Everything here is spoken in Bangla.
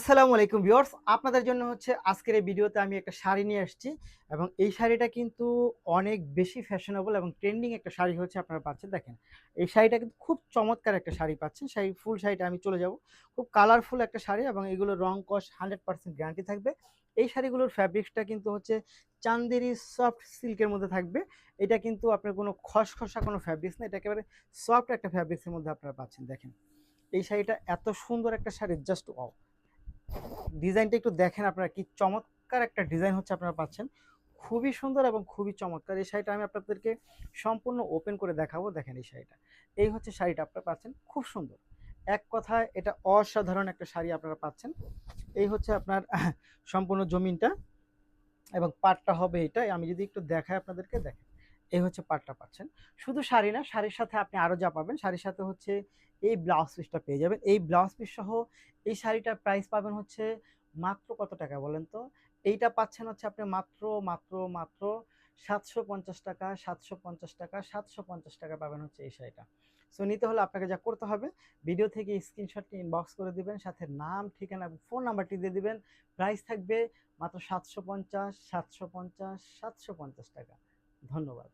আসসালামু আলাইকুম ভিউয়ার্স, আপনাদের জন্য হচ্ছে আজকের এই ভিডিওতে আমি একটা শাড়ি নিয়ে আসছি এবং এই শাড়িটা কিন্তু অনেক বেশি ফ্যাশনেবল এবং ট্রেন্ডিং একটা শাড়ি হচ্ছে আপনারা পাচ্ছেন। দেখেন, এই শাড়িটা কিন্তু খুব চমৎকার একটা শাড়ি পাচ্ছেন। ফুল শাড়িটা আমি চলে যাব। খুব কালারফুল একটা শাড়ি এবং এগুলোর রং কস 100% গ্যারান্টি থাকবে। এই শাড়িগুলোর ফ্যাব্রিক্সটা কিন্তু হচ্ছে চান্দেরি সফট সিল্কের মধ্যে থাকবে। এটা কিন্তু আপনার কোনো খসখসা কোনো ফ্যাব্রিক্স না, এটা একেবারে সফট একটা ফ্যাব্রিক্সের মধ্যে আপনারা পাচ্ছেন। দেখেন, এই শাড়িটা এত সুন্দর একটা শাড়ি, জাস্ট ওয়াও! ডিজাইনটা একটু দেখেন আপনারা, কি চমৎকার একটা ডিজাইন হচ্ছে আপনারা পাচ্ছেন। খুবই সুন্দর এবং খুবই চমৎকার। এই শাড়িটা আমি আপনাদেরকে সম্পূর্ণ ওপেন করে দেখাবো। দেখেন এই শাড়িটা, এই হচ্ছে শাড়িটা আপনারা পাচ্ছেন, খুব সুন্দর। এক কথায় এটা অসাধারণ একটা শাড়ি আপনারা পাচ্ছেন। এই হচ্ছে আপনার সম্পূর্ণ জমিনটা এবং পাটটা হবে এটা। আমি যদি একটু দেখাই আপনাদেরকে, দেখেন এই হচ্ছে পাটটা পাচ্ছেন। শুধু শাড়ি না, শাড়ির সাথে আপনি আরো যা পাবেন, শাড়ির সাথে হচ্ছে এই ব্লাউজ পিসটা পেয়ে যাবেন। এই ব্লাউজ পিস সহ এই শাড়িটার প্রাইস পাবেন হচ্ছে মাত্র কত টাকা বলেন তো? এইটা পাচ্ছেন হচ্ছে আপনি মাত্র মাত্র মাত্র 750 টাকা, 750 টাকা, 750 টাকা পাবেন হচ্ছে এই শাড়িটা। সো নিতে হলে আপনাকে যা করতে হবে, ভিডিও থেকে স্ক্রিনশটটি ইনবক্স করে দিবেন, সাথে নাম, ঠিকানা এবং ফোন নাম্বারটি দিয়ে দিবেন। প্রাইস থাকবে মাত্র 750, 750, 750 টাকা। ধন্যবাদ।